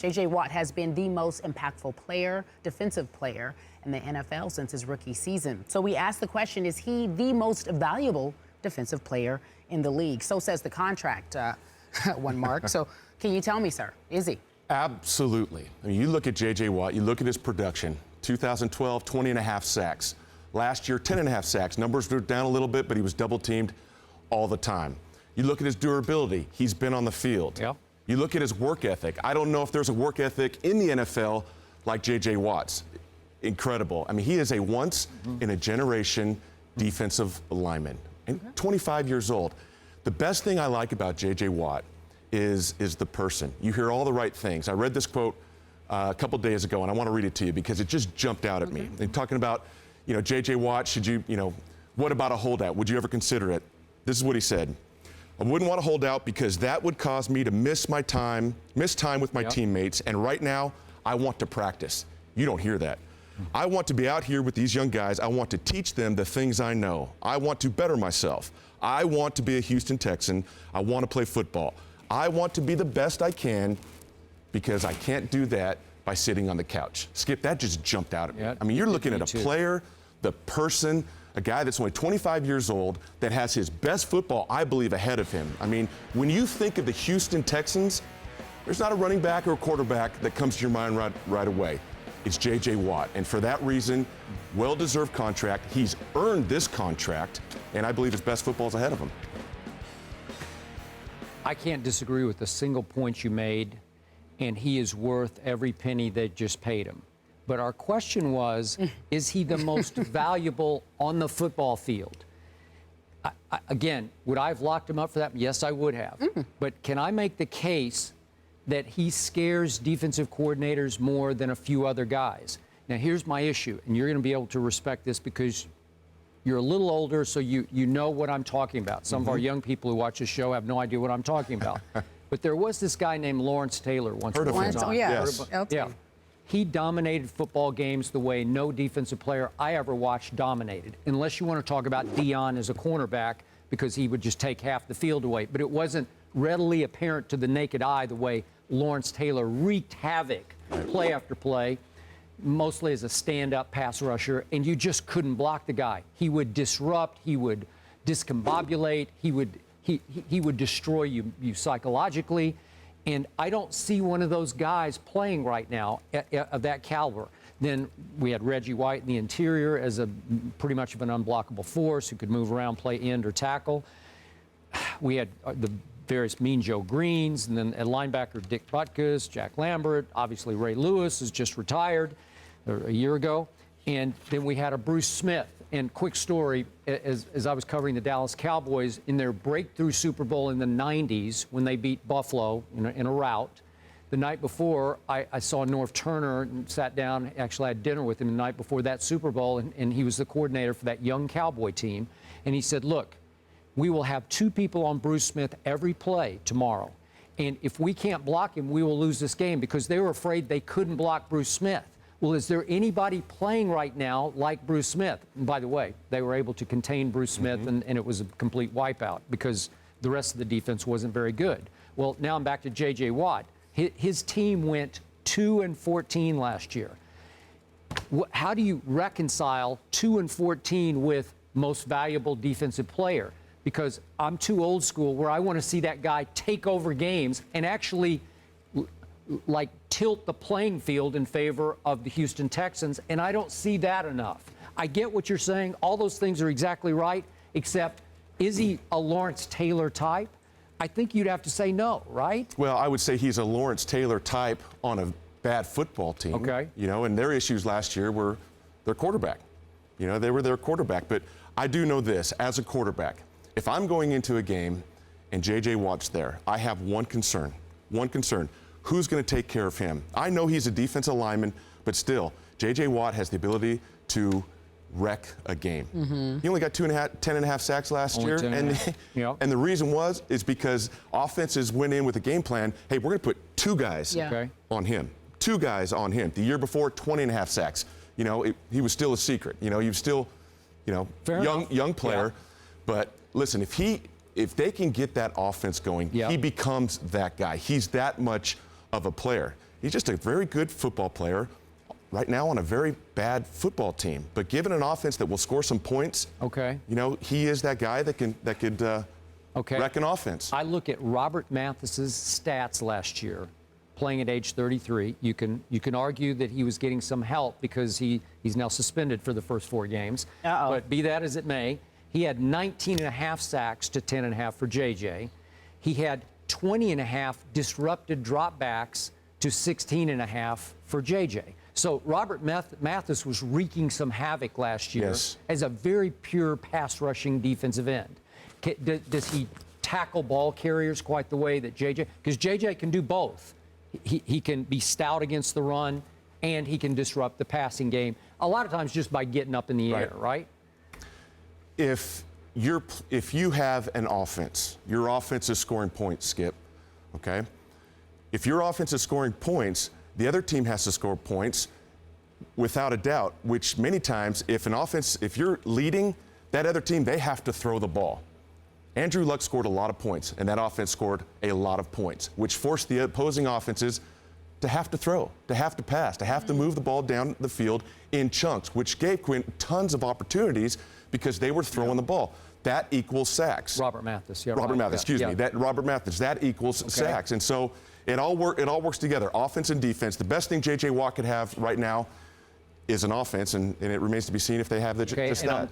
J.J. Watt has been the most impactful player, defensive player in the NFL since his rookie season. So we asked the question, is he the most valuable defensive player in the league? So says the contract, one mark. So can you tell me, sir, is he? Absolutely. I mean, you look at J.J. Watt, you look at his production, 2012, 20.5 sacks. Last year, 10.5 sacks. Numbers were down a little bit, but he was double-teamed all the time. You look at his durability. He's been on the field. Yep. You look at his work ethic. I don't know if there's a work ethic in the NFL like J.J. Watt's. Incredible. I mean, he is a once-in-a-generation defensive lineman. And 25 years old. The best thing I like about J.J. Watt is the person. You hear all the right things. I read this quote a couple days ago, and I want to read it to you because it just jumped out at me. They're talking about, J.J. Watt, should you, what about a holdout? Would you ever consider it? This is what he said. I wouldn't want to hold out because that would cause me to miss time with my teammates, and right now, I want to practice. You don't hear that. I want to be out here with these young guys. I want to teach them the things I know. I want to better myself. I want to be a Houston Texan. I want to play football. I want to be the best I can because I can't do that by sitting on the couch. Skip, that just jumped out at me. I mean, you're looking at a player, the person, a guy that's only 25 years old that has his best football, I believe, ahead of him. I mean, when you think of the Houston Texans, there's not a running back or a quarterback that comes to your mind right away. It's J.J. Watt. And for that reason, well-deserved contract. He's earned this contract, and I believe his best football is ahead of him. I can't disagree with a single point you made, and he is worth every penny they just paid him. But our question was, is he the most valuable on the football field? Again, would I have locked him up for that? Yes, I would have. But can I make the case that he scares defensive coordinators more than a few other guys? Now, here's my issue, and you're going to be able to respect this because you're a little older, so you know what I'm talking about. Some of our young people who watch this show have no idea what I'm talking about. But there was this guy named Lawrence Taylor once upon a time. Oh, yeah. Yes. Yeah. He dominated football games the way no defensive player I ever watched dominated, unless you want to talk about Deron as a cornerback, because he would just take half the field away. But it wasn't readily apparent to the naked eye the way Lawrence Taylor wreaked havoc play after play, mostly as a stand-up pass rusher, and you just couldn't block the guy. He would disrupt, he would discombobulate, he would destroy you psychologically. And I don't see one of those guys playing right now of that caliber. Then we had Reggie White in the interior as a pretty much of an unblockable force who could move around, play end or tackle. We had the various Mean Joe Greens, and then at linebacker Dick Butkus, Jack Lambert, obviously Ray Lewis is just retired a year ago. And then we had a Bruce Smith. And quick story, as I was covering the Dallas Cowboys in their breakthrough Super Bowl in the 90s when they beat Buffalo in a rout, the night before, I saw Norv Turner and sat down, actually had dinner with him the night before that Super Bowl, and he was the coordinator for that young Cowboy team. And he said, look, we will have 2 people on Bruce Smith every play tomorrow. And if we can't block him, we will lose this game, because they were afraid they couldn't block Bruce Smith. Well, is there anybody playing right now like Bruce Smith? And by the way, they were able to contain Bruce Smith, and it was a complete wipeout because the rest of the defense wasn't very good. Well, now I'm back to J.J. Watt. His team went 2-14 last year. How do you reconcile 2-14 with most valuable defensive player? Because I'm too old school where I want to see that guy take over games and actually like tilt the playing field in favor of the Houston Texans, and I don't see that enough. I get what you're saying. All those things are exactly right, except is he a Lawrence Taylor type? I think you'd have to say no, right? Well, I would say he's a Lawrence Taylor type on a bad football team. Okay. And their issues last year were their quarterback. They were their quarterback. But I do know this, as a quarterback, if I'm going into a game and J.J. Watt's there, I have one concern. Who's going to take care of him? I know he's a defensive lineman, but still, J.J. Watt has the ability to wreck a game. He only got 10.5 sacks last year, and the reason is because offenses went in with a game plan. Hey, we're going to put 2 guys on him. 2 guys on him. The year before, 20.5 sacks. He was still a secret. He was still, young player. But listen, if they can get that offense going, he becomes that guy. He's that much of a player. He's just a very good football player right now on a very bad football team. But given an offense that will score some points, okay, you know, he is that guy that could wreck an offense. I look at Robert Mathis's stats last year, playing at age 33. You can argue that he was getting some help because he's now suspended for the first 4 games. But be that as it may, he had 19.5 sacks to 10.5 for JJ. He had 20.5 disrupted dropbacks to 16.5 for JJ. So Robert Mathis was wreaking some havoc last year as a very pure pass rushing defensive end. Does he tackle ball carriers quite the way that JJ? Because JJ can do both. He can be stout against the run, and he can disrupt the passing game, a lot of times just by getting up in the air, right? If you have an offense, your offense is scoring points, Skip, okay? If your offense is scoring points, the other team has to score points without a doubt, which many times if you're leading, that other team, they have to throw the ball. Andrew Luck scored a lot of points, and that offense scored a lot of points, which forced the opposing offenses to have to throw, to have to pass, to have to move the ball down the field in chunks, which gave Quinn tons of opportunities because they were throwing the ball. That equals sacks. Robert Mathis, yeah. Robert Mathis, excuse me. That Robert Mathis, that equals sacks. And so it all works together, offense and defense. The best thing J.J. Watt could have right now is an offense, and it remains to be seen if they have just that.